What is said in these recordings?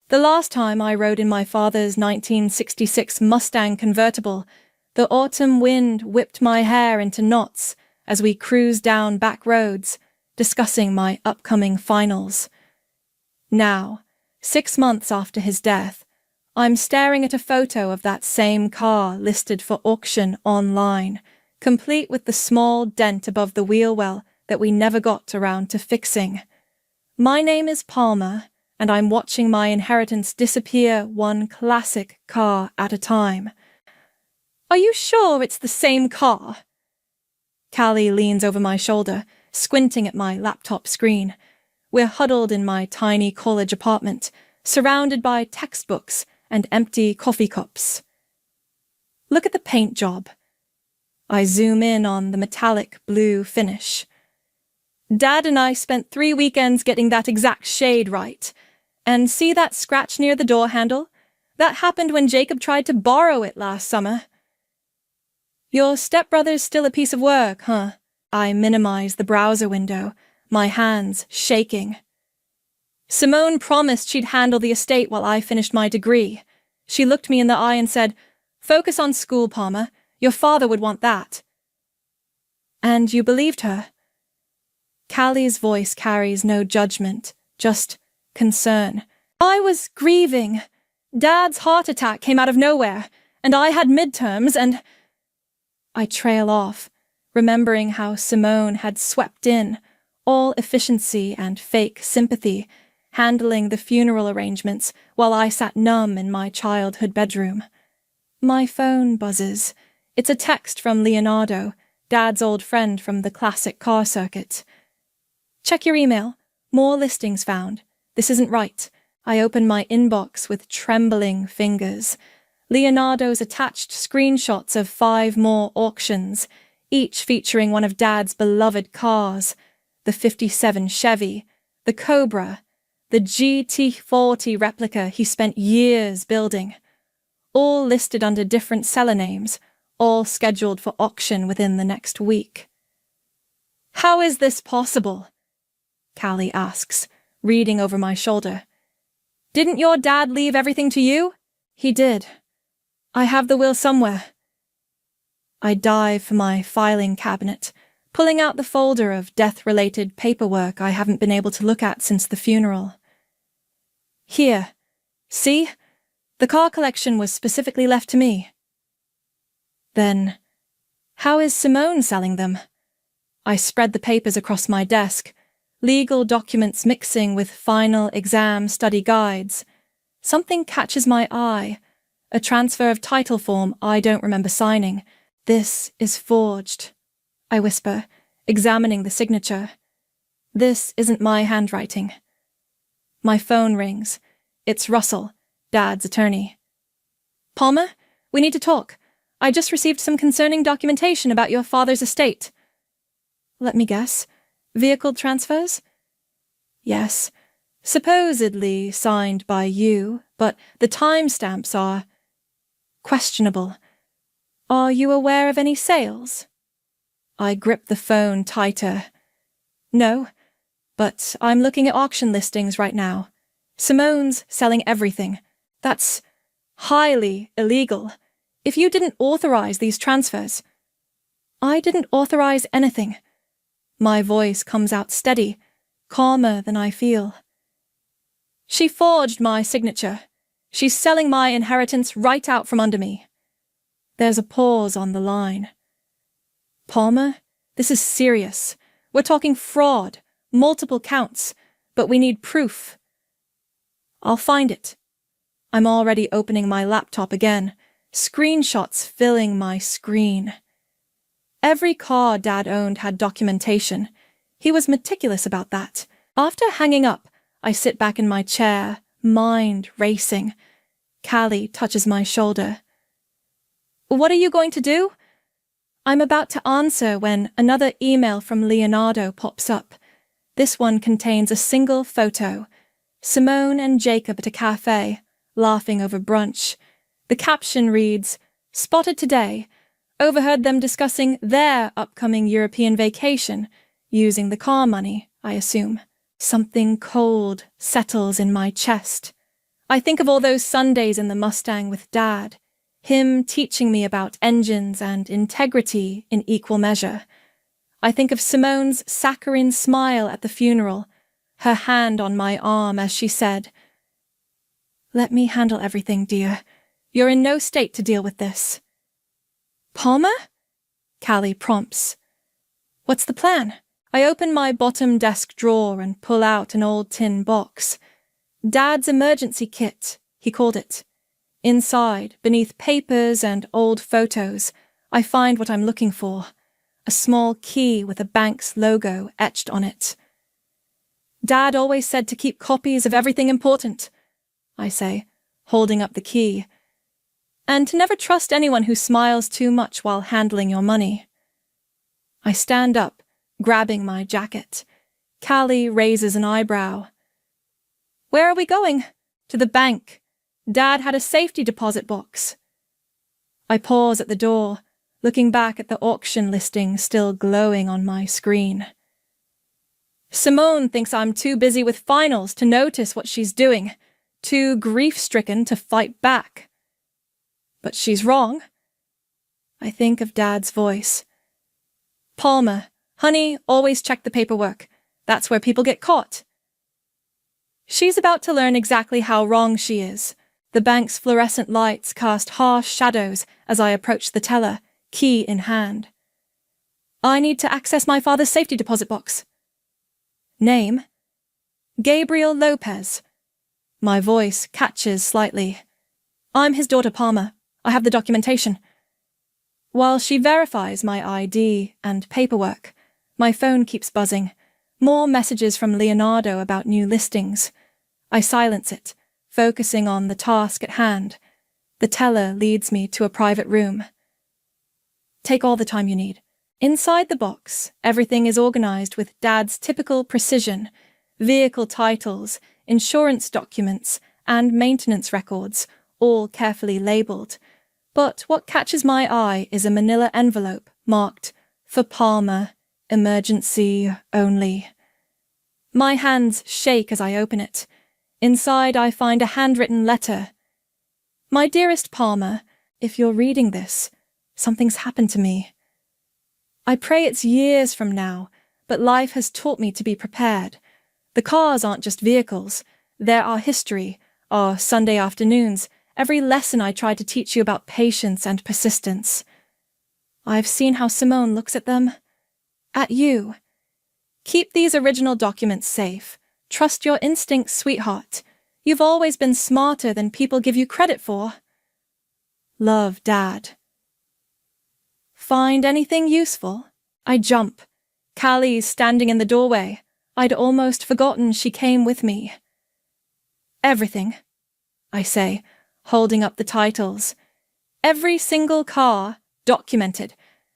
The last time I rode in my father's 1966 Mustang convertible, the autumn wind whipped my hair into knots as we cruised down back roads, discussing my upcoming finals. Now, 6 months after his death, I'm staring at a photo of that same car listed for auction online, complete with the small dent above the wheel well that we never got around to fixing. My name is Palmer, and I'm watching my inheritance disappear one classic car at a time. Are you sure it's the same car? Callie leans over my shoulder, squinting at my laptop screen. We're huddled in my tiny college apartment, surrounded by textbooks and empty coffee cups. Look at the paint job. I zoom in on the metallic blue finish. Dad and I spent 3 weekends getting that exact shade right. And see that scratch near the door handle? That happened when Jacob tried to borrow it last summer. Your stepbrother's still a piece of work, huh? I minimize the browser window, my hands shaking. Simone promised she'd handle the estate while I finished my degree. She looked me in the eye and said, "Focus on school, Palmer. Your father would want that." And you believed her? Callie's voice carries no judgment, just concern. I was grieving. Dad's heart attack came out of nowhere, and I had midterms, and... I trail off, remembering how Simone had swept in, all efficiency and fake sympathy, handling the funeral arrangements while I sat numb in my childhood bedroom. My phone buzzes. It's a text from Leonardo, Dad's old friend from the classic car circuit. Check your email. More listings found. This isn't right. I open my inbox with trembling fingers. Leonardo's attached screenshots of 5 more auctions, each featuring one of Dad's beloved cars, the '57 Chevy, the Cobra, the GT40 replica he spent years building, all listed under different seller names, all scheduled for auction within the next week. How is this possible? Callie asks, reading over my shoulder. Didn't your dad leave everything to you? He did. I have the will somewhere. I dive for my filing cabinet, pulling out the folder of death-related paperwork I haven't been able to look at since the funeral. Here. See? The car collection was specifically left to me. Then, how is Simone selling them? I spread the papers across my desk, legal documents mixing with final exam study guides. Something catches my eye, a transfer of title form I don't remember signing. This is forged, I whisper, examining the signature. This isn't my handwriting. My phone rings. It's Russell, Dad's attorney. Palmer, we need to talk. I just received some concerning documentation about your father's estate. Let me guess. Vehicle transfers? Yes. Supposedly signed by you, but the timestamps are questionable. Are you aware of any sales? I grip the phone tighter. No, but I'm looking at auction listings right now. Simone's selling everything. That's highly illegal. If you didn't authorize these transfers. I didn't authorize anything. My voice comes out steady, calmer than I feel. She forged my signature. She's selling my inheritance right out from under me. There's a pause on the line. Palmer, this is serious. We're talking fraud, multiple counts, but we need proof. I'll find it. I'm already opening my laptop again, screenshots filling my screen. Every car Dad owned had documentation. He was meticulous about that. After hanging up, I sit back in my chair, mind racing. Callie touches my shoulder. What are you going to do? I'm about to answer when another email from Leonardo pops up. This one contains a single photo. Simone and Jacob at a cafe, laughing over brunch. The caption reads, "Spotted today. Overheard them discussing their upcoming European vacation, using the car money, I assume." Something cold settles in my chest. I think of all those Sundays in the Mustang with Dad, him teaching me about engines and integrity in equal measure. I think of Simone's saccharine smile at the funeral, her hand on my arm as she said, "Let me handle everything, dear. You're in no state to deal with this." "Palmer?" Callie prompts. "What's the plan?" I open my bottom desk drawer and pull out an old tin box. Dad's emergency kit, he called it. Inside, beneath papers and old photos, I find what I'm looking for. A small key with a bank's logo etched on it. "Dad always said to keep copies of everything important," I say, holding up the key. "And to never trust anyone who smiles too much while handling your money." I stand up, grabbing my jacket. Callie raises an eyebrow. "Where are we going?" "To the bank. Dad had a safety deposit box." I pause at the door, looking back at the auction listing still glowing on my screen. Simone thinks I'm too busy with finals to notice what she's doing, too grief-stricken to fight back. But she's wrong. I think of Dad's voice. "Palmer, honey, always check the paperwork. That's where people get caught." She's about to learn exactly how wrong she is. The bank's fluorescent lights cast harsh shadows as I approach the teller, key in hand. "I need to access my father's safety deposit box." "Name?" "Gabriel Lopez." My voice catches slightly. "I'm his daughter Palmer. I have the documentation." While she verifies my ID and paperwork, my phone keeps buzzing. More messages from Leonardo about new listings. I silence it, focusing on the task at hand. The teller leads me to a private room. "Take all the time you need." Inside the box, everything is organized with Dad's typical precision: vehicle titles, insurance documents, and maintenance records, all carefully labeled. But what catches my eye is a manila envelope marked "For Palmer, emergency only." My hands shake as I open it. Inside I find a handwritten letter. "My dearest Palmer, if you're reading this, something's happened to me. I pray it's years from now, but life has taught me to be prepared. The cars aren't just vehicles. They're our history, our Sunday afternoons, every lesson I tried to teach you about patience and persistence. I've seen how Simone looks at them. At you. Keep these original documents safe. Trust your instincts, sweetheart. You've always been smarter than people give you credit for. Love, Dad." "Find anything useful?" I jump. Callie's standing in the doorway. I'd almost forgotten she came with me. "Everything," I say, holding up the titles. "Every single car, documented.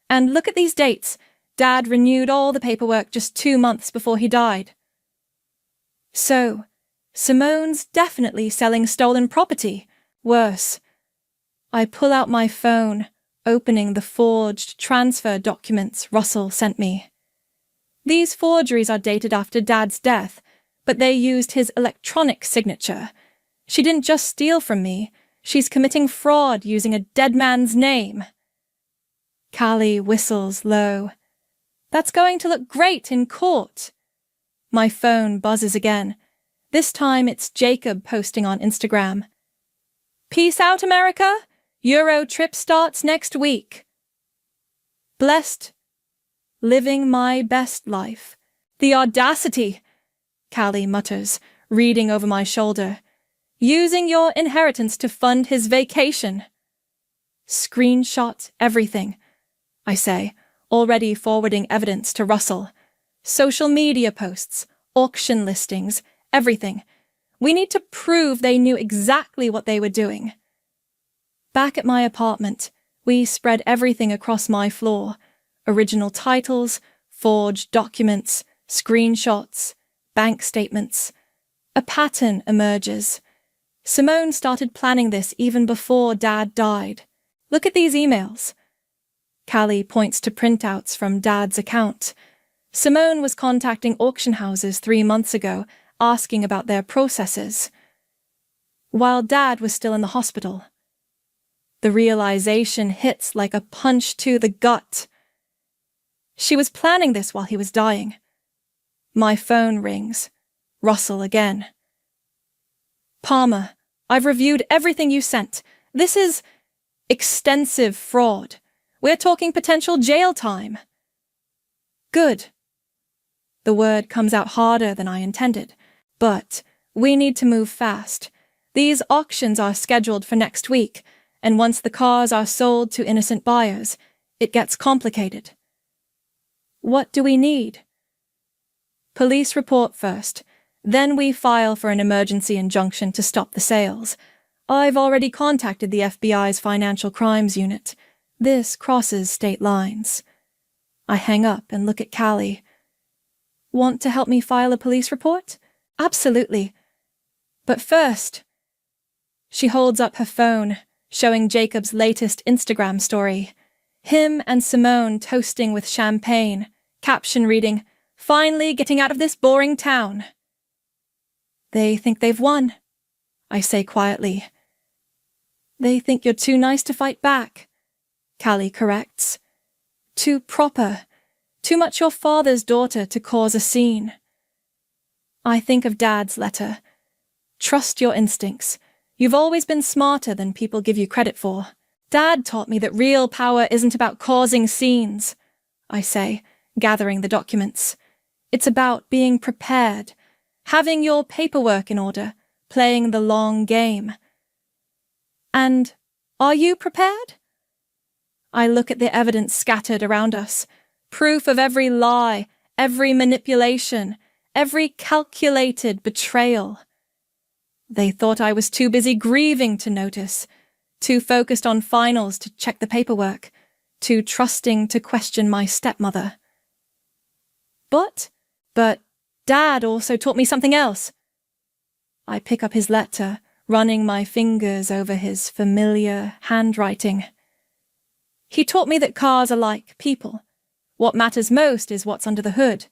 And look at these dates. Dad renewed all the paperwork just 2 months before he died." So, Simone's definitely selling stolen property. Worse. I pull out my phone, opening the forged transfer documents Russell sent me. These forgeries are dated after Dad's death, but they used his electronic signature. She didn't just steal from me, she's committing fraud using a dead man's name. Callie whistles low. "That's going to look great in court." My phone buzzes again. This time it's Jacob posting on Instagram. "Peace out, America! Euro trip starts next week." Blessed. Living my best life. The audacity, Callie mutters, reading over my shoulder. "Using your inheritance to fund his vacation." "Screenshot everything," I say, already forwarding evidence to Russell. "Social media posts, auction listings, everything. We need to prove they knew exactly what they were doing." Back at my apartment, we spread everything across my floor. Original titles, forged documents, screenshots, bank statements. A pattern emerges. Simone started planning this even before Dad died. "Look at these emails." Callie points to printouts from Dad's account. Simone was contacting auction houses 3 months ago, asking about their processes. while Dad was still in the hospital. The realization hits like a punch to the gut. She was planning this while he was dying. My phone rings. Russell again. Palmer, I've reviewed everything you sent. This is extensive fraud. We're talking potential jail time. Good. The word comes out harder than I intended, but we need to move fast. These auctions are scheduled for next week, and once the cars are sold to innocent buyers, it gets complicated. What do we need? Police report first, then we file for an emergency injunction to stop the sales. I've already contacted the FBI's Financial Crimes Unit. This crosses state lines. I hang up and look at Callie. Want to help me file a police report? Absolutely. But first... She holds up her phone, showing Jacob's latest Instagram story. Him and Simone toasting with champagne, caption reading, "Finally getting out of this boring town." They think they've won, I say quietly. They think you're too nice to fight back, Callie corrects. Too proper, too much your father's daughter to cause a scene. I think of Dad's letter. Trust your instincts. You've always been smarter than people give you credit for. Dad taught me that real power isn't about causing scenes, I say, gathering the documents. It's about being prepared, having your paperwork in order, playing the long game. And are you prepared? I look at the evidence scattered around us, proof of every lie, every manipulation, every calculated betrayal. They thought I was too busy grieving to notice, too focused on finals to check the paperwork, too trusting to question my stepmother. But Dad also taught me something else. I pick up his letter, running my fingers over his familiar handwriting. He taught me that cars are like people. What matters most is what's under the hood,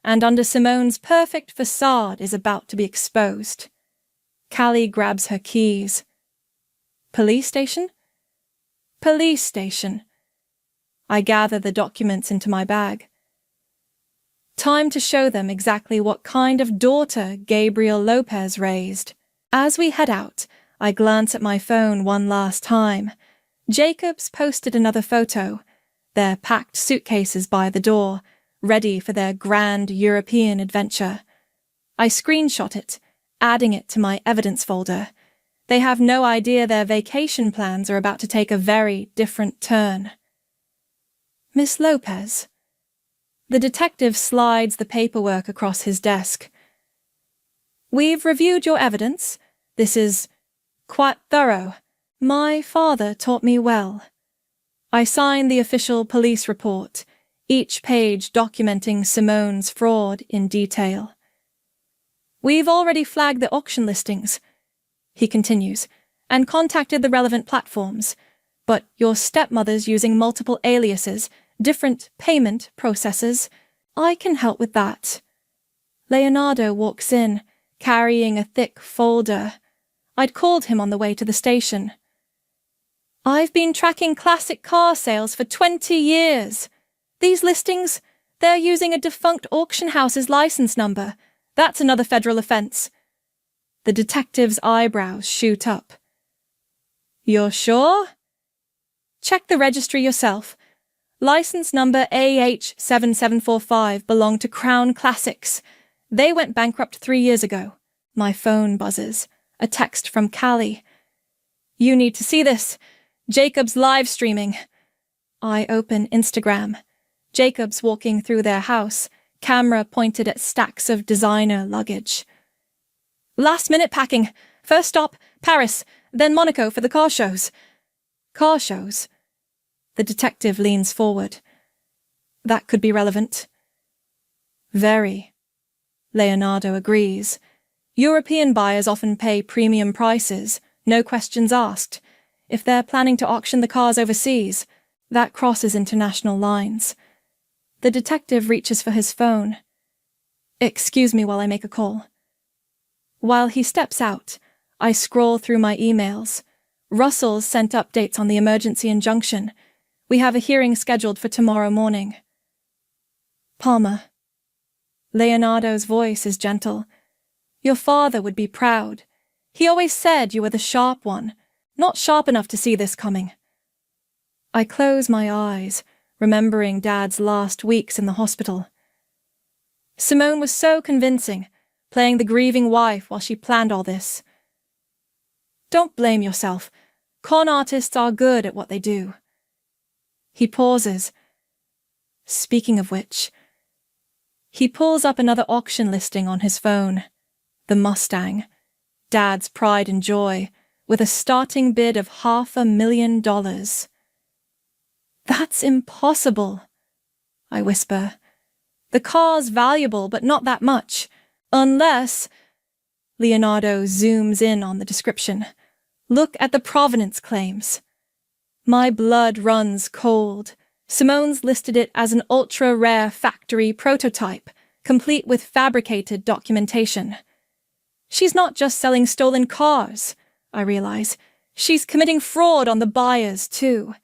and under Simone's perfect facade is about to be exposed. Callie grabs her keys. Police station? Police station. I gather the documents into my bag. Time to show them exactly what kind of daughter Gabriel Lopez raised. As we head out, I glance at my phone one last time. Jacob's posted another photo, their packed suitcases by the door, ready for their grand European adventure. I screenshot it, adding it to my evidence folder. They have no idea their vacation plans are about to take a very different turn. Miss Lopez. The detective slides the paperwork across his desk. We've reviewed your evidence. This is quite thorough. My father taught me well. I sign the official police report, each page documenting Simone's fraud in detail. We've already flagged the auction listings, he continues, and contacted the relevant platforms, but your stepmother's using multiple aliases, different payment processes. I can help with that. Leonardo walks in, carrying a thick folder. I'd called him on the way to the station. I've been tracking classic car sales for 20 years. These listings, they're using a defunct auction house's license number. That's another federal offense. The detective's eyebrows shoot up. You're sure? Check the registry yourself. License number AH7745 belonged to Crown Classics. They went bankrupt 3 years ago. My phone buzzes. A text from Callie. You need to see this. Jacob's live streaming. I open Instagram. Jacob's walking through their house, camera pointed at stacks of designer luggage. Last-minute packing. First stop, Paris, then Monaco for the car shows. Car shows? The detective leans forward. That could be relevant. Very. Leonardo agrees. European buyers often pay premium prices, no questions asked. If they're planning to auction the cars overseas, that crosses international lines. The detective reaches for his phone. Excuse me while I make a call. While he steps out, I scroll through my emails. Russell's sent updates on the emergency injunction. We have a hearing scheduled for tomorrow morning. Palmer. Leonardo's voice is gentle. Your father would be proud. He always said you were the sharp one, not sharp enough to see this coming. I close my eyes, remembering Dad's last weeks in the hospital. Simone was so convincing, playing the grieving wife while she planned all this. Don't blame yourself. Con artists are good at what they do. He pauses. Speaking of which, he pulls up another auction listing on his phone. The Mustang, Dad's pride and joy, with a starting bid of $500,000. That's impossible, I whisper. The car's valuable, but not that much. Unless... Leonardo zooms in on the description. Look at the provenance claims. My blood runs cold. Simone's listed it as an ultra-rare factory prototype, complete with fabricated documentation. She's not just selling stolen cars, I realize. She's committing fraud on the buyers, too.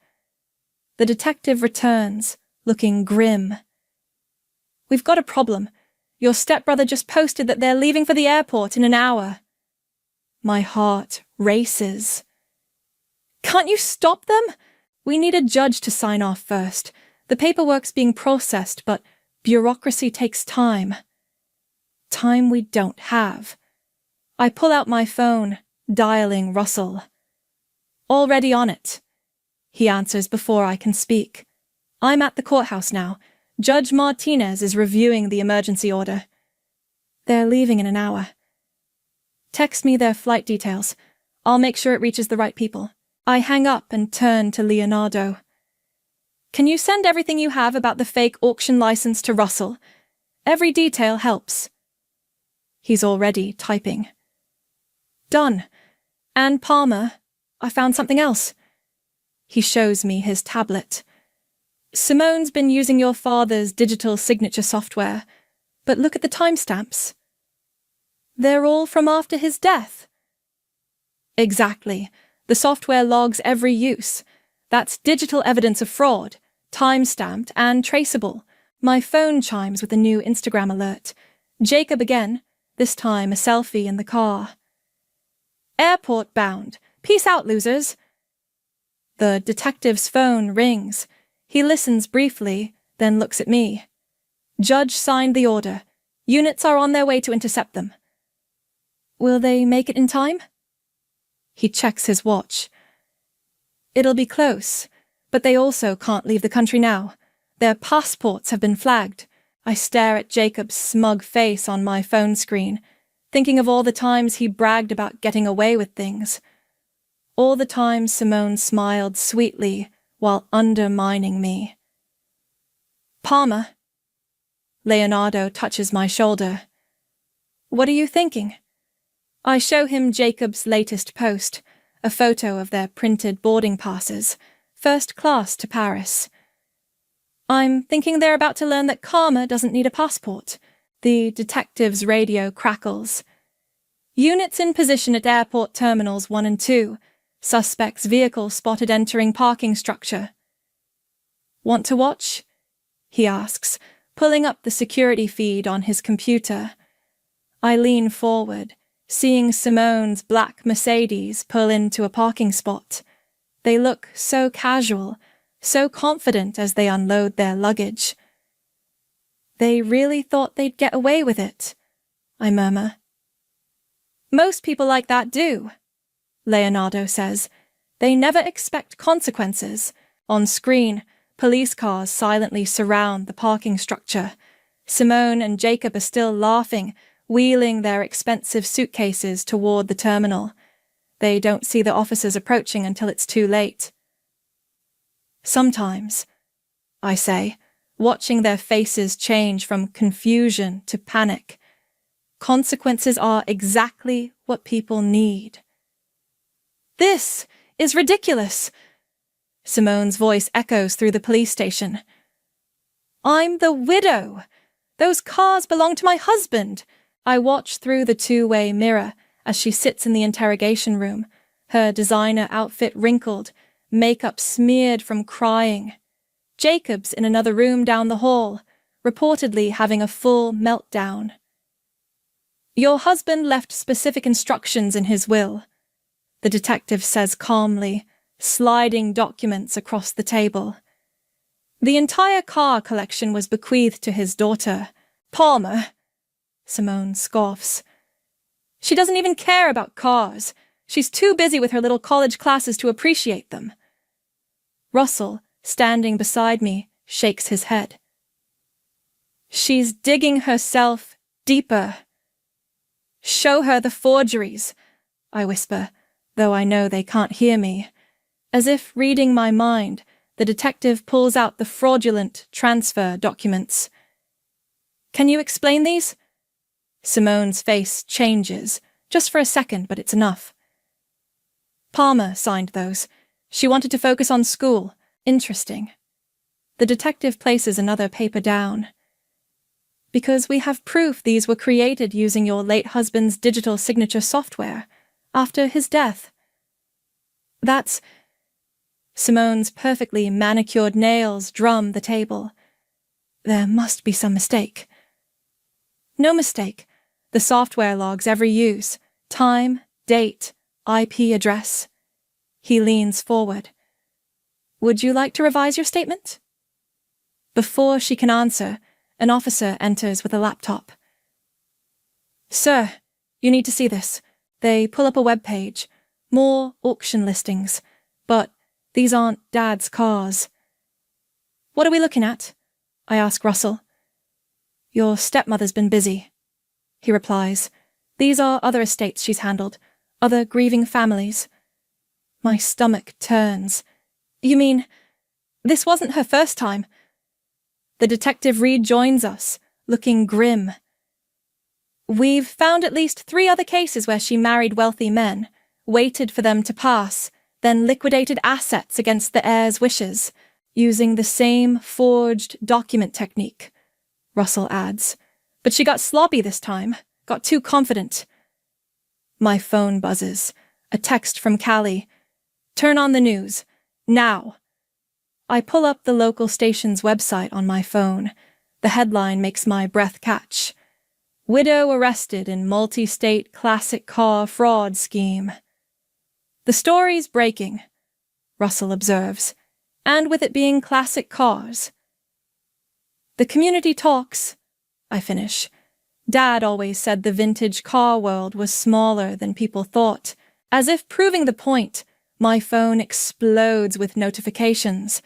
The detective returns, looking grim. We've got a problem. Your stepbrother just posted that they're leaving for the airport in an hour. My heart races. Can't you stop them? We need a judge to sign off first. The paperwork's being processed, but bureaucracy takes time. Time we don't have. I pull out my phone, dialing Russell. Already on it. He answers before I can speak. I'm at the courthouse now. Judge Martinez is reviewing the emergency order. They're leaving in an hour. Text me their flight details. I'll make sure it reaches the right people. I hang up and turn to Leonardo. Can you send everything you have about the fake auction license to Russell? Every detail helps. He's already typing. Done. And Palmer, I found something else. He shows me his tablet. Simone's been using your father's digital signature software, but look at the timestamps. They're all from after his death. Exactly. The software logs every use. That's digital evidence of fraud, time-stamped and traceable. My phone chimes with a new Instagram alert. Jacob again, this time a selfie in the car. Airport bound. Peace out, losers. The detective's phone rings. He listens briefly, then looks at me. Judge signed the order. Units are on their way to intercept them. Will they make it in time? He checks his watch. It'll be close, but they also can't leave the country now. Their passports have been flagged. I stare at Jacob's smug face on my phone screen, thinking of all the times he bragged about getting away with things. All the times Simone smiled sweetly while undermining me. Palmer. Leonardo touches my shoulder. What are you thinking? I show him Jacob's latest post, a photo of their printed boarding passes, first class to Paris. I'm thinking they're about to learn that Karma doesn't need a passport. The detective's radio crackles. Units in position at airport terminals 1 and 2. Suspect's vehicle spotted entering parking structure. Want to watch? He asks, pulling up the security feed on his computer. I lean forward, seeing Simone's black Mercedes pull into a parking spot. They look so casual, so confident as they unload their luggage. They really thought they'd get away with it, I murmur. Most people like that do, Leonardo says. They never expect consequences. On screen, police cars silently surround the parking structure. Simone and Jacob are still laughing, wheeling their expensive suitcases toward the terminal. They don't see the officers approaching until it's too late. Sometimes, I say, watching their faces change from confusion to panic. Consequences are exactly what people need. This is ridiculous. Simone's voice echoes through the police station. I'm the widow. Those cars belong to my husband. I watch through the two-way mirror as she sits in the interrogation room, her designer outfit wrinkled, makeup smeared from crying. Jacob's in another room down the hall, reportedly having a full meltdown. "Your husband left specific instructions in his will," the detective says calmly, sliding documents across the table. "The entire car collection was bequeathed to his daughter, Palmer," Simone scoffs. "She doesn't even care about cars. She's too busy with her little college classes to appreciate them." Russell, standing beside me, shakes his head. "She's digging herself deeper." "Show her the forgeries," I whisper, though I know they can't hear me. As if reading my mind, the detective pulls out the fraudulent transfer documents. "Can you explain these?" Simone's face changes, just for a second, but it's enough. "Palmer signed those. She wanted to focus on school. Interesting." The detective places another paper down. "Because we have proof these were created using your late husband's digital signature software, after his death." "That's—" Simone's perfectly manicured nails drum the table. "There must be some mistake." "No mistake. The software logs every use, time, date, IP address." He leans forward. "Would you like to revise your statement?" Before she can answer, an officer enters with a laptop. "Sir, you need to see this." They pull up a web page. More auction listings. But these aren't Dad's cars. "What are we looking at?" I ask Russell. "Your stepmother's been busy," he replies. "These are other estates she's handled, other grieving families." My stomach turns. "You mean, this wasn't her first time?" The detective rejoins us, looking grim. "We've found at least 3 other cases where she married wealthy men, waited for them to pass, then liquidated assets against the heir's wishes, using the same forged document technique," Russell adds. "But she got sloppy this time, got too confident." My phone buzzes. A text from Callie. "Turn on the news. Now." I pull up the local station's website on my phone. The headline makes my breath catch. "Widow arrested in multi-state classic car fraud scheme." "The story's breaking," Russell observes, "and with it being classic cars." "The community talks," I finish. Dad always said the vintage car world was smaller than people thought. As if proving the point, my phone explodes with notifications.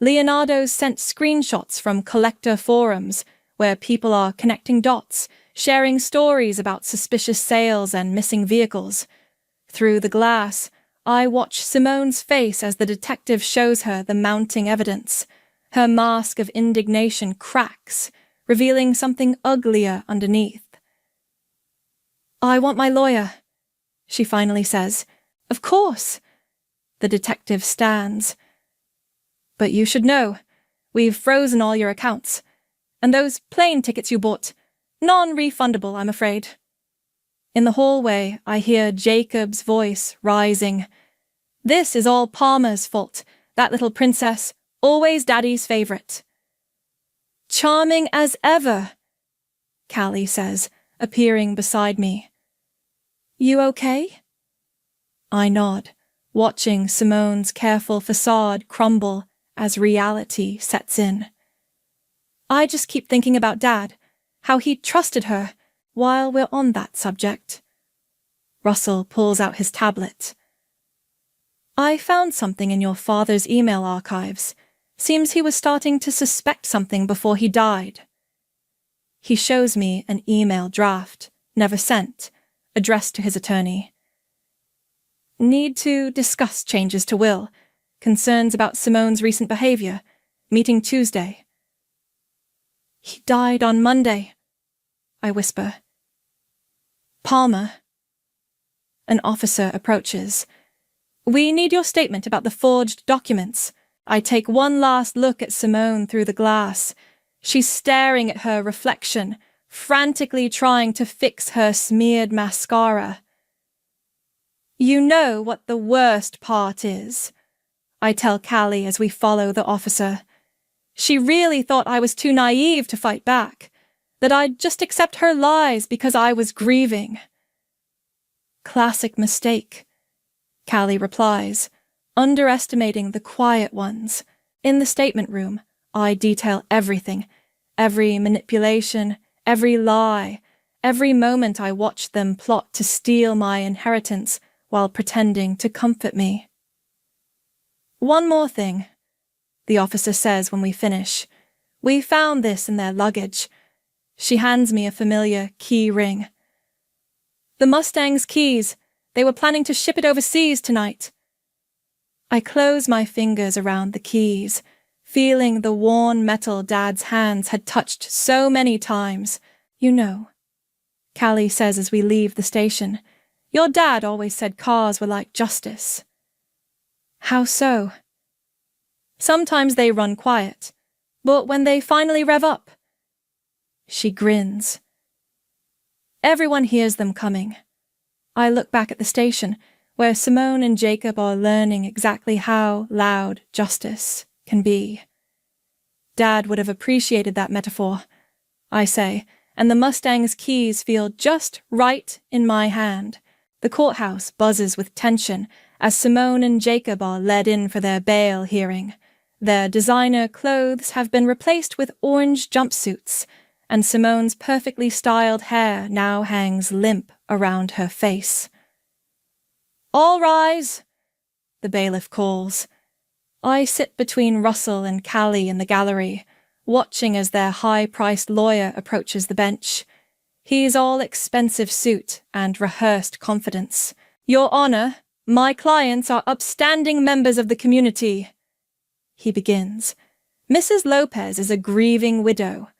Leonardo's sent screenshots from collector forums, where people are connecting dots, sharing stories about suspicious sales and missing vehicles. Through the glass, I watch Simone's face as the detective shows her the mounting evidence. Her mask of indignation cracks, revealing something uglier underneath. "I want my lawyer," she finally says. "Of course." The detective stands. "But you should know. We've frozen all your accounts. And those plane tickets you bought, non-refundable, I'm afraid." In the hallway, I hear Jacob's voice rising. "This is all Palmer's fault. That little princess, always Daddy's favorite." "Charming as ever," Callie says, appearing beside me. "You okay?" I nod, watching Simone's careful facade crumble as reality sets in. I just keep thinking about Dad, how he trusted her, while we're on that subject. Russell pulls out his tablet. "I found something in your father's email archives. Seems he was starting to suspect something before he died." He shows me an email draft, never sent, addressed to his attorney. "Need to discuss changes to will. Concerns about Simone's recent behavior. Meeting Tuesday." "He died on Monday," I whisper. "Palmer." An officer approaches. "We need your statement about the forged documents." I take one last look at Simone through the glass. She's staring at her reflection, frantically trying to fix her smeared mascara. You know what the worst part is, I tell Callie as we follow the officer. She really thought I was too naive to fight back, that I'd just accept her lies because I was grieving. Classic mistake, Callie replies, underestimating the quiet ones. In the statement room, I detail everything, every manipulation, every lie, every moment I watched them plot to steal my inheritance while pretending to comfort me. One more thing, the officer says when we finish. We found this in their luggage. She hands me a familiar key ring. The Mustang's keys. They were planning to ship it overseas tonight. I close my fingers around the keys, feeling the worn metal Dad's hands had touched so many times. You know, Callie says as we leave the station, your dad always said cars were like justice. How so? Sometimes they run quiet, but when they finally rev up, she grins. Everyone hears them coming. I look back at the station, where Simone and Jacob are learning exactly how loud justice can be. Dad would have appreciated that metaphor, I say, and the Mustang's keys feel just right in my hand. The courthouse buzzes with tension as Simone and Jacob are led in for their bail hearing. Their designer clothes have been replaced with orange jumpsuits, and Simone's perfectly styled hair now hangs limp around her face. All rise, the bailiff calls. I sit between Russell and Callie in the gallery, watching as their high-priced lawyer approaches the bench. He's all expensive suit and rehearsed confidence. Your Honor, my clients are upstanding members of the community, he begins. Mrs. Lopez is a grieving widow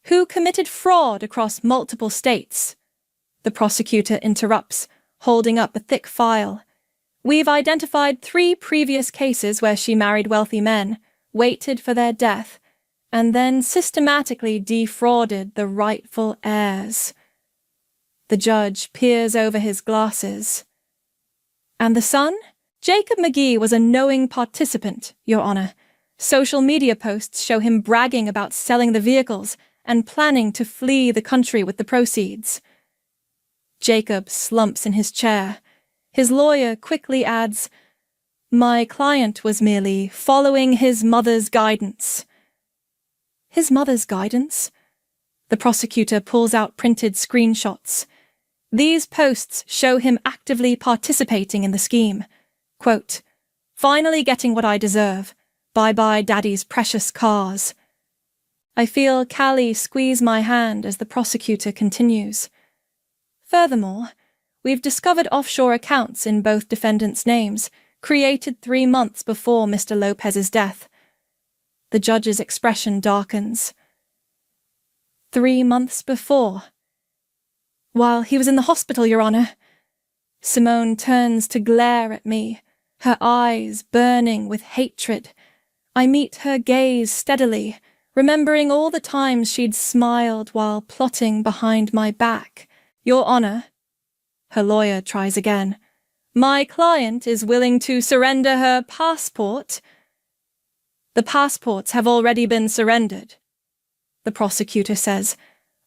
who committed fraud across multiple states. The prosecutor interrupts, holding up a thick file. We've identified 3 previous cases where she married wealthy men, waited for their death, and then systematically defrauded the rightful heirs. The judge peers over his glasses. And the son? Jacob McGee was a knowing participant, Your Honor. Social media posts show him bragging about selling the vehicles and planning to flee the country with the proceeds. Jacob slumps in his chair. His lawyer quickly adds, my client was merely following his mother's guidance. His mother's guidance? The prosecutor pulls out printed screenshots. These posts show him actively participating in the scheme. Quote, finally getting what I deserve. Bye-bye Daddy's precious cars. I feel Callie squeeze my hand as the prosecutor continues. Furthermore, we've discovered offshore accounts in both defendants' names, created 3 months before Mr. Lopez's death. The judge's expression darkens. 3 months before. While he was in the hospital, Your Honor. Simone turns to glare at me, her eyes burning with hatred. I meet her gaze steadily, remembering all the times she'd smiled while plotting behind my back. Your Honor, her lawyer tries again. My client is willing to surrender her passport. The passports have already been surrendered, the prosecutor says,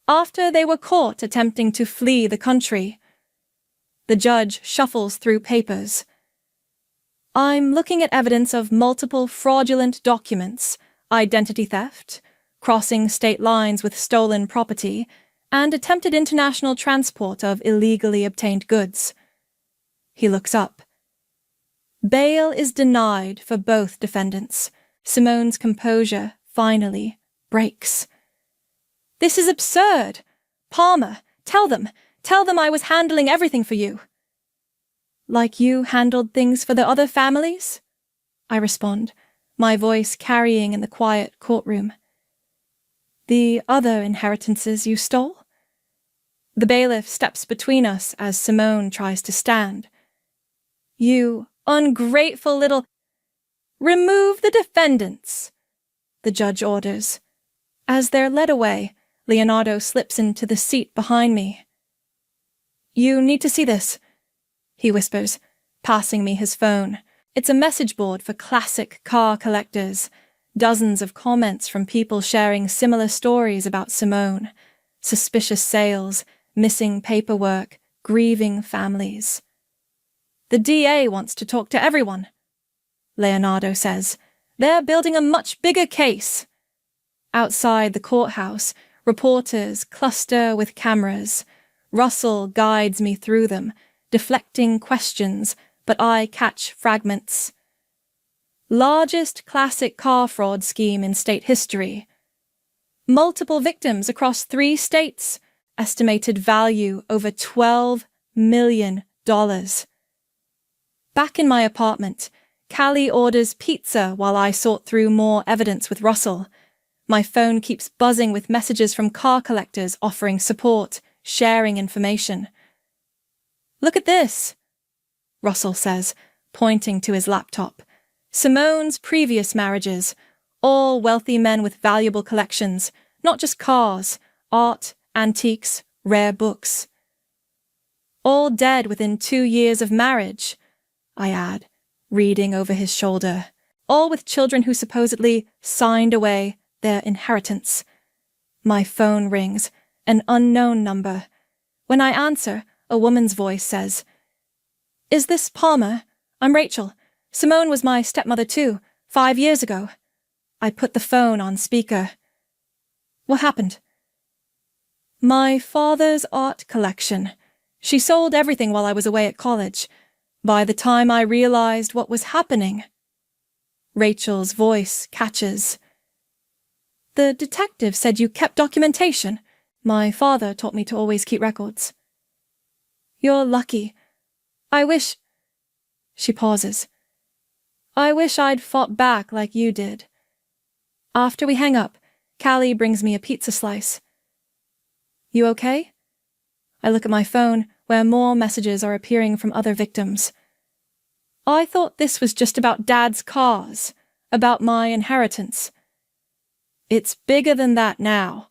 after they were caught attempting to flee the country. The judge shuffles through papers. I'm looking at evidence of multiple fraudulent documents, identity theft, crossing state lines with stolen property, and attempted international transport of illegally obtained goods. He looks up. Bail is denied for both defendants. Simone's composure finally breaks. This is absurd. Palmer, tell them I was handling everything for you. Like you handled things for the other families? I respond, my voice carrying in the quiet courtroom. The other inheritances you stole? The bailiff steps between us as Simone tries to stand. You ungrateful little— Remove the defendants, the judge orders. As they're led away, Leonardo slips into the seat behind me. You need to see this. he whispers, passing me his phone. It's a message board for classic car collectors. Dozens of comments from people sharing similar stories about Simone. Suspicious sales, missing paperwork, grieving families. The DA wants to talk to everyone, Leonardo says. They're building a much bigger case. Outside the courthouse, reporters cluster with cameras. Russell guides me through them, deflecting questions, but I catch fragments. Largest classic car fraud scheme in state history. Multiple victims across 3 states. Estimated value over $12 million. Back in my apartment, Callie orders pizza while I sort through more evidence with Russell. My phone keeps buzzing with messages from car collectors offering support, sharing information. Look at this, Russell says, pointing to his laptop. Simone's previous marriages, all wealthy men with valuable collections, not just cars, art, antiques, rare books. All dead within 2 years of marriage, I add, reading over his shoulder, all with children who supposedly signed away their inheritance. My phone rings, an unknown number. When I answer, a woman's voice says, "Is this Palmer? I'm Rachel. Simone was my stepmother too, 5 years ago." I put the phone on speaker. What happened? My father's art collection. She sold everything while I was away at college. By the time I realized what was happening, Rachel's voice catches. The detective said you kept documentation. My father taught me to always keep records. You're lucky. I wish... She pauses. I wish I'd fought back like you did. After we hang up, Callie brings me a pizza slice. You okay? I look at my phone, where more messages are appearing from other victims. I thought this was just about Dad's cars, about my inheritance. It's bigger than that now,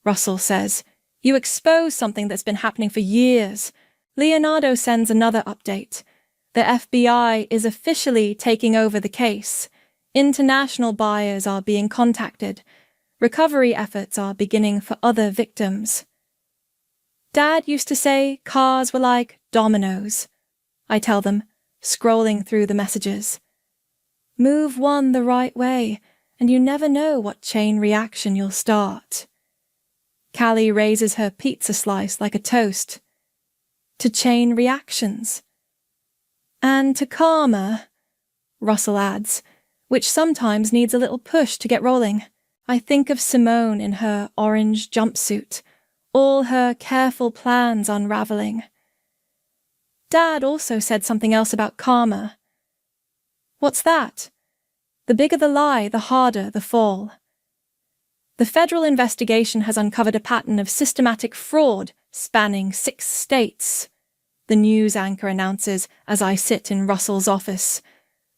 Russell says. You expose something that's been happening for years. Leonardo sends another update. The FBI is officially taking over the case. International buyers are being contacted. Recovery efforts are beginning for other victims. Dad used to say cars were like dominoes, I tell them, scrolling through the messages. Move one the right way, and you never know what chain reaction you'll start. Callie raises her pizza slice like a toast. To chain reactions. And to karma, Russell adds, which sometimes needs a little push to get rolling. I think of Simone in her orange jumpsuit, all her careful plans unraveling. Dad also said something else about karma. What's that? The bigger the lie, the harder the fall. The federal investigation has uncovered a pattern of systematic fraud spanning 6 states, the news anchor announces as I sit in Russell's office.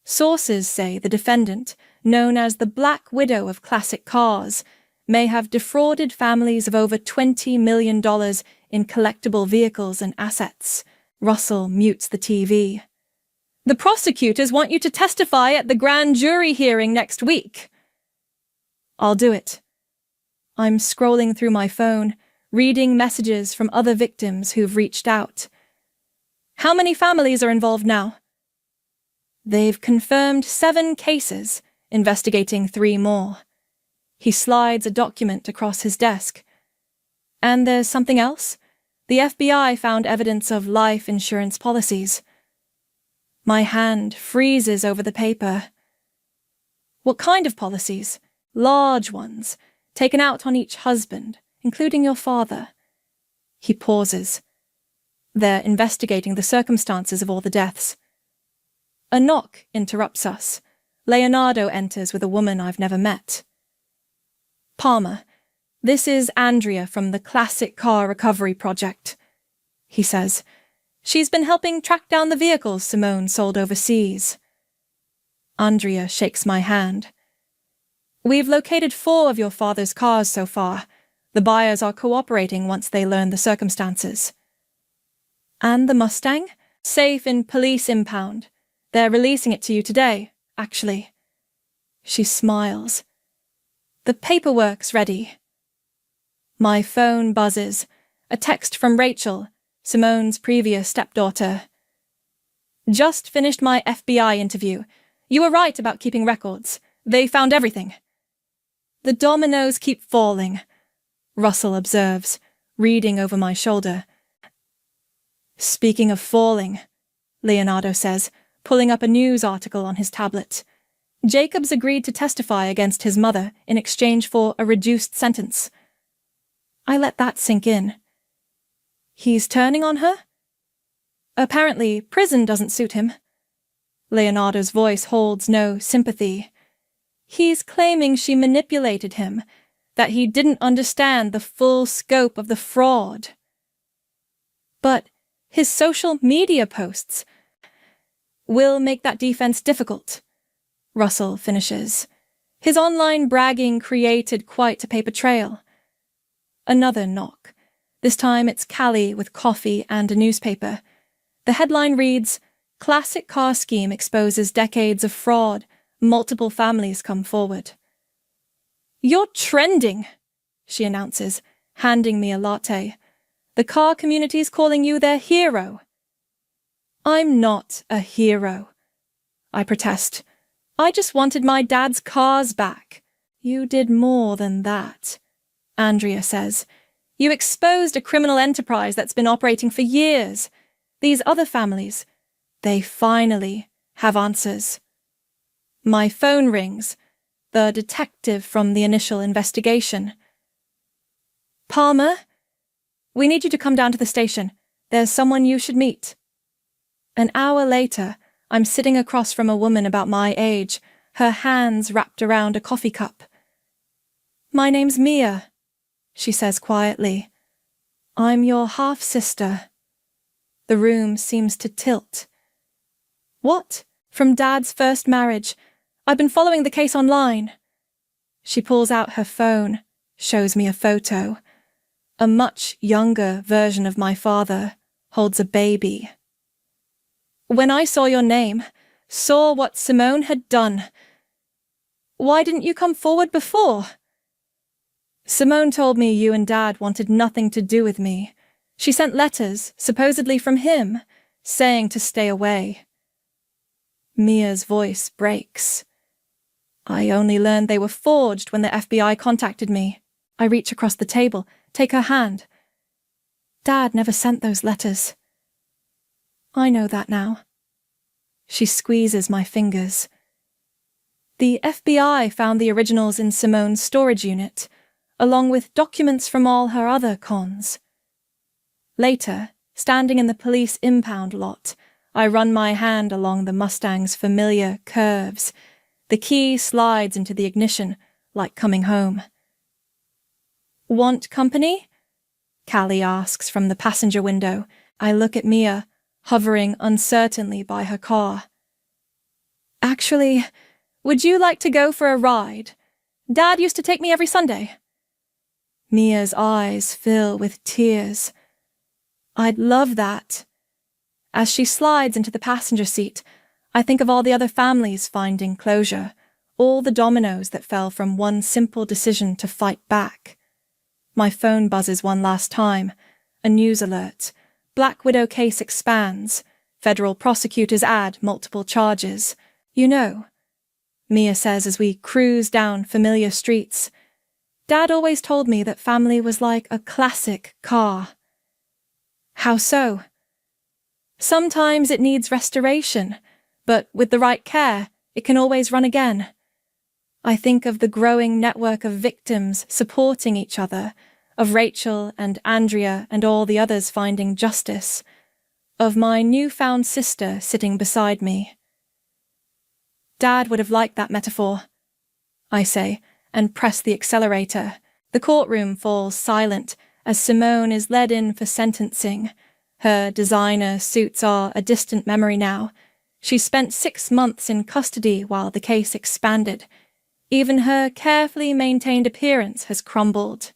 Sources say the defendant, known as the Black Widow of classic cars, may have defrauded families of over $20 million in collectible vehicles and assets. Russell mutes the TV. The prosecutors want you to testify at the grand jury hearing next week. I'll do it. I'm scrolling through my phone, reading messages from other victims who've reached out. How many families are involved now? They've confirmed 7 cases, investigating 3 more. He slides a document across his desk. And there's something else? The FBI found evidence of life insurance policies. My hand freezes over the paper. What kind of policies? Large ones, taken out on each husband, including your father. He pauses. They're investigating the circumstances of all the deaths. A knock interrupts us. Leonardo enters with a woman I've never met. Palmer, this is Andrea from the Classic Car Recovery Project, he says. She's been helping track down the vehicles Simone sold overseas. Andrea shakes my hand. We've located 4 of your father's cars so far. The buyers are cooperating once they learn the circumstances. And the Mustang? Safe in police impound. They're releasing it to you today, actually. She smiles. The paperwork's ready. My phone buzzes. A text from Rachel, Simone's previous stepdaughter. Just finished my FBI interview. You were right about keeping records. They found everything. The dominoes keep falling, Russell observes, reading over my shoulder. Speaking of falling, Leonardo says, pulling up a news article on his tablet. Jacobs agreed to testify against his mother in exchange for a reduced sentence. I let that sink in. He's turning on her? Apparently, prison doesn't suit him. Leonardo's voice holds no sympathy. He's claiming she manipulated him, that he didn't understand the full scope of the fraud. But his social media posts will make that defense difficult, Russell finishes. His online bragging created quite a paper trail. Another knock. This time it's Callie with coffee and a newspaper. The headline reads, Classic car scheme exposes decades of fraud. Multiple families come forward. You're trending, she announces, handing me a latte. The car community's calling you their hero. I'm not a hero, I protest. I just wanted my dad's cars back. You did more than that, Andrea says. You exposed a criminal enterprise that's been operating for years. These other families, they finally have answers. My phone rings, the detective from the initial investigation. Palmer, we need you to come down to the station. There's someone you should meet. An hour later, I'm sitting across from a woman about my age, her hands wrapped around a coffee cup. My name's Mia, she says quietly. I'm your half-sister. The room seems to tilt. What? From Dad's first marriage. I've been following the case online. She pulls out her phone, shows me a photo. A much younger version of my father holds a baby. When I saw your name, saw what Simone had done, why didn't you come forward before? Simone told me you and Dad wanted nothing to do with me. She sent letters, supposedly from him, saying to stay away. Mia's voice breaks. I only learned they were forged when the FBI contacted me. I reach across the table, take her hand. Dad never sent those letters. I know that now. She squeezes my fingers. The FBI found the originals in Simone's storage unit, along with documents from all her other cons. Later, standing in the police impound lot, I run my hand along the Mustang's familiar curves. The key slides into the ignition, like coming home. Want company? Callie asks from the passenger window. I look at Mia, hovering uncertainly by her car. Actually, would you like to go for a ride? Dad used to take me every Sunday. Mia's eyes fill with tears. I'd love that. As she slides into the passenger seat, I think of all the other families finding closure, all the dominoes that fell from one simple decision to fight back. My phone buzzes one last time. A news alert. Black Widow case expands. Federal prosecutors add multiple charges. You know, Mia says as we cruise down familiar streets. Dad always told me that family was like a classic car. How so? Sometimes it needs restoration, but with the right care, it can always run again. I think of the growing network of victims supporting each other, of Rachel and Andrea and all the others finding justice, of my newfound sister sitting beside me. Dad would have liked that metaphor, I say, and press the accelerator. The courtroom falls silent as Simone is led in for sentencing. Her designer suits are a distant memory now. She spent 6 months in custody while the case expanded. Even her carefully maintained appearance has crumbled.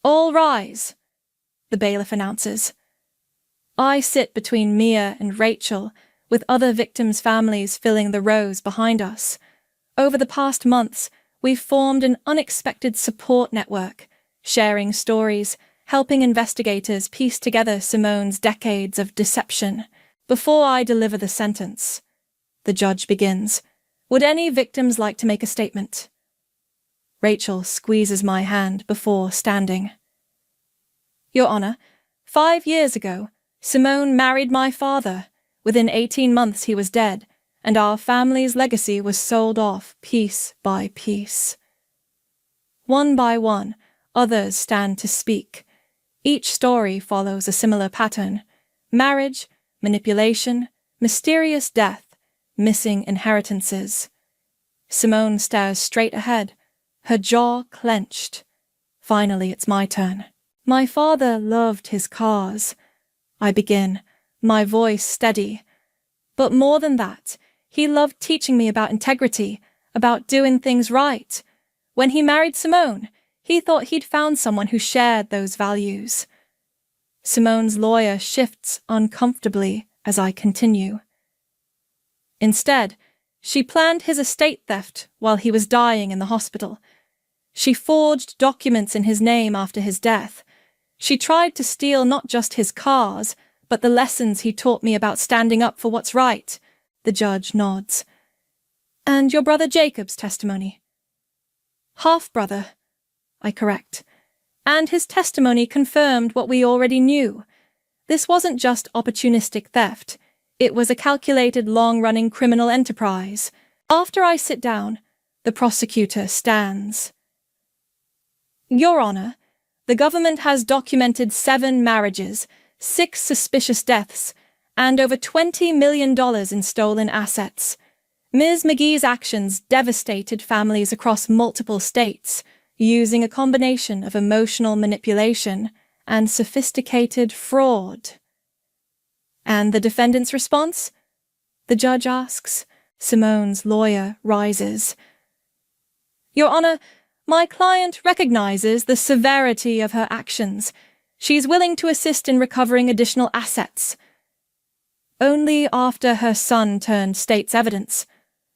All rise, the bailiff announces. I sit between Mia and Rachel, with other victims' families filling the rows behind us. Over the past months, we've formed an unexpected support network, sharing stories, helping investigators piece together Simone's decades of deception. Before I deliver the sentence, the judge begins, would any victims like to make a statement? Rachel squeezes my hand before standing. Your Honor, 5 years ago, Simone married my father. Within 18 months he was dead, and our family's legacy was sold off piece by piece. One by one, others stand to speak. Each story follows a similar pattern: marriage, manipulation, mysterious death, missing inheritances. Simone stares straight ahead, her jaw clenched. Finally, it's my turn. My father loved his cars. I begin, my voice steady. But more than that, he loved teaching me about integrity, about doing things right. When he married Simone, he thought he'd found someone who shared those values. Simone's lawyer shifts uncomfortably as I continue. Instead, she planned his estate theft while he was dying in the hospital. She forged documents in his name after his death. She tried to steal not just his cars, but the lessons he taught me about standing up for what's right. The judge nods. And your brother Jacob's testimony? Half-brother, I correct. And his testimony confirmed what we already knew. This wasn't just opportunistic theft. It was a calculated, long-running criminal enterprise. After I sit down, the prosecutor stands. Your Honor, the government has documented 7 marriages, 6 suspicious deaths, and over $20 million in stolen assets. Ms. McGee's actions devastated families across multiple states, using a combination of emotional manipulation and sophisticated fraud. And the defendant's response? The judge asks. Simone's lawyer rises. Your Honor, my client recognizes the severity of her actions. She's willing to assist in recovering additional assets. Only after her son turned state's evidence,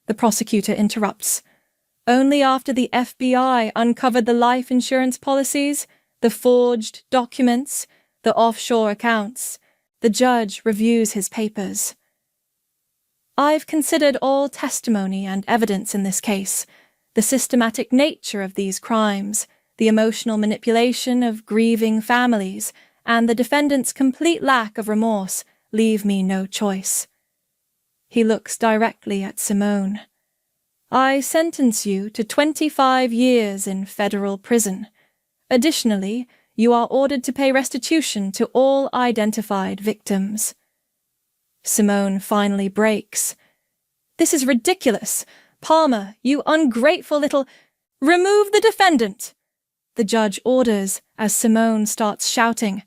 the prosecutor interrupts. Only after the FBI uncovered the life insurance policies, the forged documents, the offshore accounts, the judge reviews his papers. I've considered all testimony and evidence in this case, the systematic nature of these crimes, the emotional manipulation of grieving families, and the defendant's complete lack of remorse leave me no choice. He looks directly at Simone. I sentence you to 25 years in federal prison. Additionally, you are ordered to pay restitution to all identified victims. Simone finally breaks. This is ridiculous. Palmer, you ungrateful little— Remove the defendant! The judge orders as Simone starts shouting.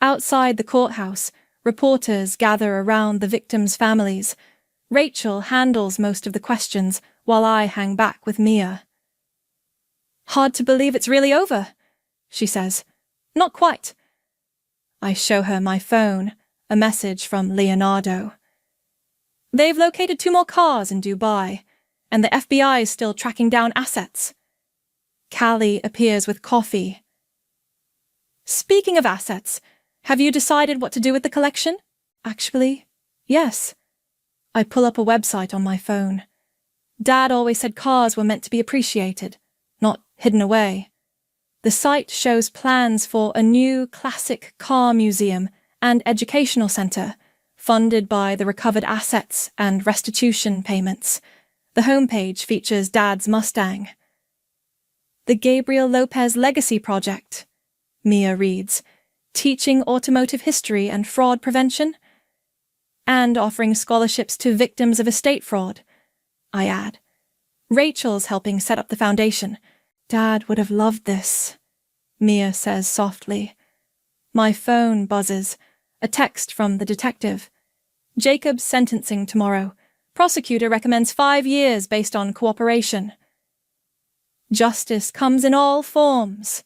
Outside the courthouse, reporters gather around the victims' families. Rachel handles most of the questions while I hang back with Mia. Hard to believe it's really over, she says. Not quite. I show her my phone, a message from Leonardo. They've located 2 more cars in Dubai, and the FBI is still tracking down assets. Callie appears with coffee. Speaking of assets, have you decided what to do with the collection? Actually, yes. I pull up a website on my phone. Dad always said cars were meant to be appreciated, not hidden away. The site shows plans for a new classic car museum and educational center, funded by the recovered assets and restitution payments. The homepage features Dad's Mustang. The Gabriel Lopez Legacy Project, Mia reads, teaching automotive history and fraud prevention, and offering scholarships to victims of estate fraud, I add. Rachel's helping set up the foundation. Dad would have loved this, Mia says softly. My phone buzzes, a text from the detective. Jacob's sentencing tomorrow. Prosecutor recommends 5 years based on cooperation. Justice comes in all forms,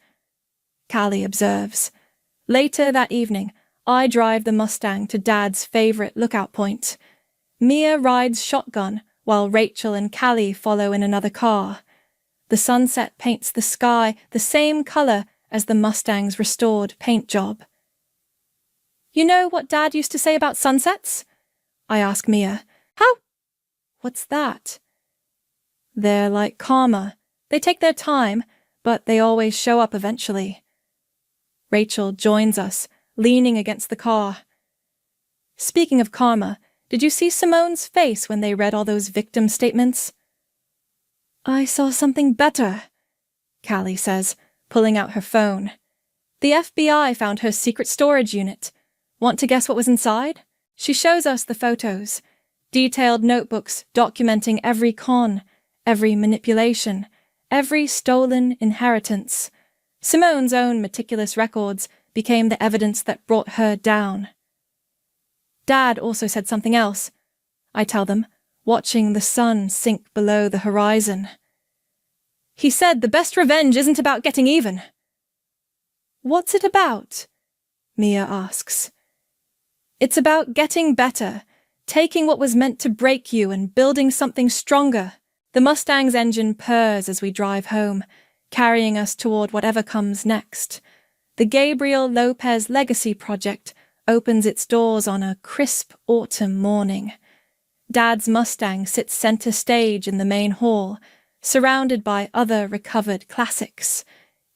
Callie observes. Later that evening, I drive the Mustang to Dad's favorite lookout point. Mia rides shotgun, while Rachel and Callie follow in another car. The sunset paints the sky the same color as the Mustang's restored paint job. You know what Dad used to say about sunsets? I ask Mia. How? What's that? They're like karma. They take their time, but they always show up eventually. Rachel joins us, leaning against the car. Speaking of karma, did you see Simone's face when they read all those victim statements? I saw something better, Callie says, pulling out her phone. The FBI found her secret storage unit. Want to guess what was inside? She shows us the photos. Detailed notebooks documenting every con, every manipulation, every stolen inheritance. Simone's own meticulous records became the evidence that brought her down. Dad also said something else, I tell them, watching the sun sink below the horizon. He said the best revenge isn't about getting even. What's it about? Mia asks. It's about getting better, taking what was meant to break you and building something stronger. The Mustang's engine purrs as we drive home, carrying us toward whatever comes next. The Gabriel Lopez Legacy Project opens its doors on a crisp autumn morning. Dad's Mustang sits center stage in the main hall, surrounded by other recovered classics.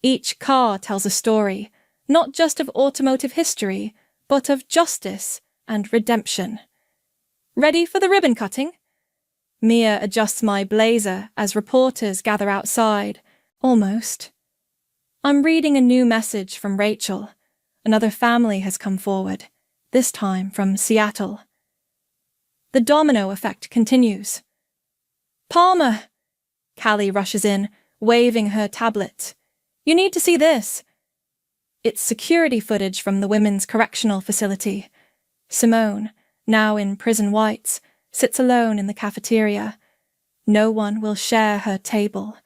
Each car tells a story, not just of automotive history, but of justice and redemption. Ready for the ribbon cutting? Mia adjusts my blazer as reporters gather outside. Almost. I'm reading a new message from Rachel. Another family has come forward, this time from Seattle. The domino effect continues. Palmer! Callie rushes in, waving her tablet. You need to see this. It's security footage from the women's correctional facility. Simone, now in prison whites, sits alone in the cafeteria. No one will share her table.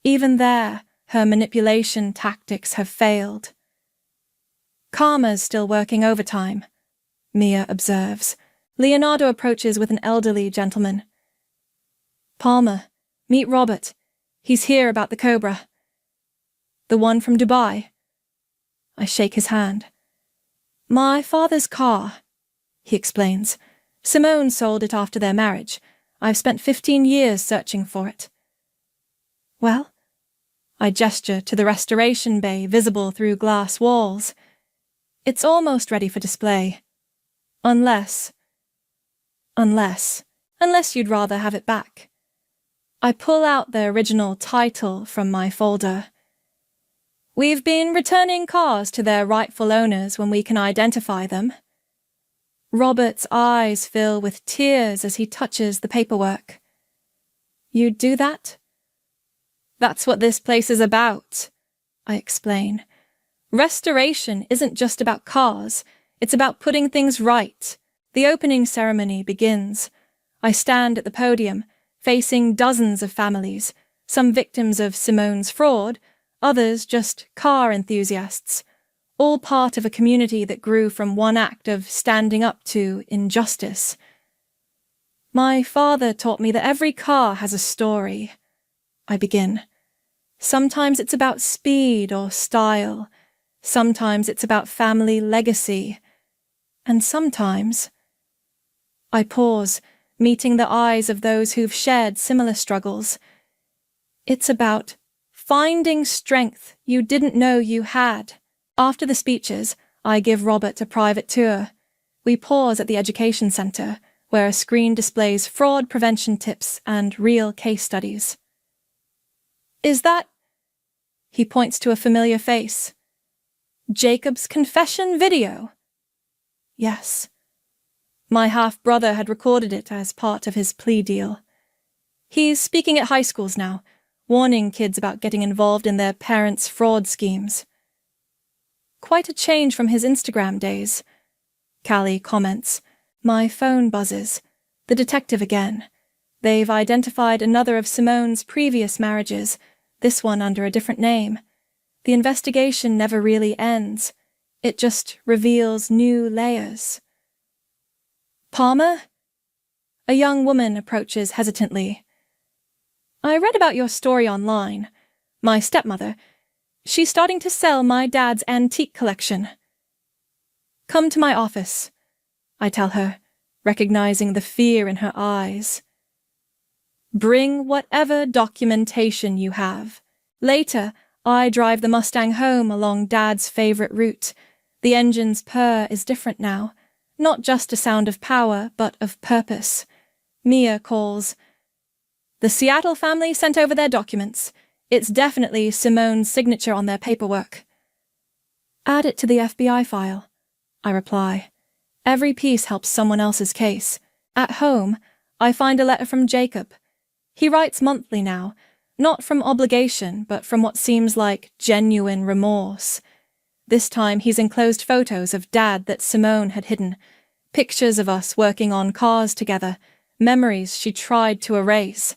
Even there, her manipulation tactics have failed. Karma's still working overtime, Mia observes. Leonardo approaches with an elderly gentleman. Palmer, meet Robert. He's here about the Cobra. The one from Dubai. I shake his hand. My father's car, he explains. Simone sold it after their marriage. I've spent 15 years searching for it. Well? I gesture to the restoration bay visible through glass walls. It's almost ready for display. Unless you'd rather have it back. I pull out the original title from my folder. We've been returning cars to their rightful owners when we can identify them. Robert's eyes fill with tears as he touches the paperwork. You'd do that? That's what this place is about, I explain. Restoration isn't just about cars, it's about putting things right. The opening ceremony begins. I stand at the podium, facing dozens of families, some victims of Simone's fraud, others just car enthusiasts, all part of a community that grew from one act of standing up to injustice. My father taught me that every car has a story. I begin. Sometimes it's about speed or style. Sometimes it's about family legacy. And sometimes... I pause, meeting the eyes of those who've shared similar struggles. It's about finding strength you didn't know you had. After the speeches, I give Robert a private tour. We pause at the education center, where a screen displays fraud prevention tips and real case studies. Is that... He points to a familiar face. Jacob's confession video? Yes. My half-brother had recorded it as part of his plea deal. He's speaking at high schools now, warning kids about getting involved in their parents' fraud schemes. Quite a change from his Instagram days. Callie comments. My phone buzzes. The detective again. They've identified another of Simone's previous marriages, this one under a different name. The investigation never really ends. It just reveals new layers. Palmer? A young woman approaches hesitantly. I read about your story online. My stepmother, she's starting to sell my dad's antique collection. Come to my office, I tell her, recognizing the fear in her eyes. Bring whatever documentation you have. Later, I drive the Mustang home along Dad's favorite route. The engine's purr is different now, not just a sound of power, but of purpose. Mia calls. The Seattle family sent over their documents. It's definitely Simone's signature on their paperwork. Add it to the FBI file, I reply. Every piece helps someone else's case. At home, I find a letter from Jacob. He writes monthly now, not from obligation, but from what seems like genuine remorse. This time he's enclosed photos of Dad that Simone had hidden, pictures of us working on cars together, memories she tried to erase.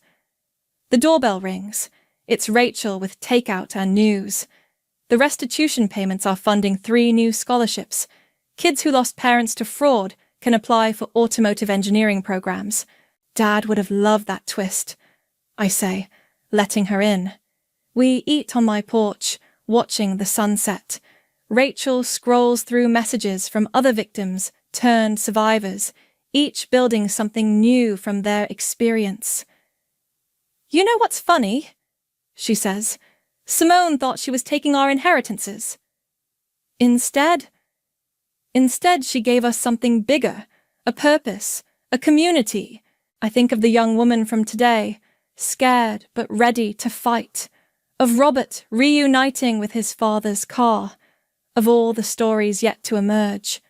The doorbell rings. It's Rachel with takeout and news. The restitution payments are funding 3 new scholarships. Kids who lost parents to fraud can apply for automotive engineering programs. Dad would have loved that twist, I say, letting her in. We eat on my porch, watching the sunset. Rachel scrolls through messages from other victims turned survivors, each building something new from their experience. You know what's funny? She says. Simone thought she was taking our inheritances. Instead, she gave us something bigger, a purpose, a community. I think of the young woman from today, scared but ready to fight, of Robert reuniting with his father's car, of all the stories yet to emerge.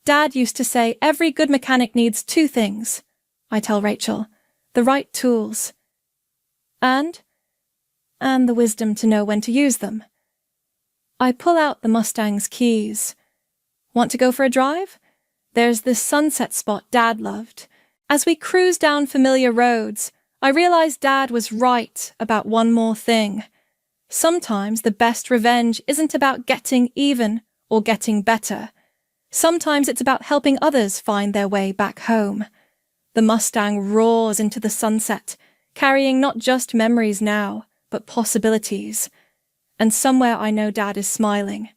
Dad used to say every good mechanic needs 2 things, I tell Rachel, the right tools, and the wisdom to know when to use them. I pull out the Mustang's keys. Want to go for a drive? There's this sunset spot Dad loved. As we cruise down familiar roads, I realize Dad was right about one more thing. Sometimes the best revenge isn't about getting even or getting better. Sometimes it's about helping others find their way back home. The Mustang roars into the sunset, carrying not just memories now, but possibilities. And somewhere I know Dad is smiling,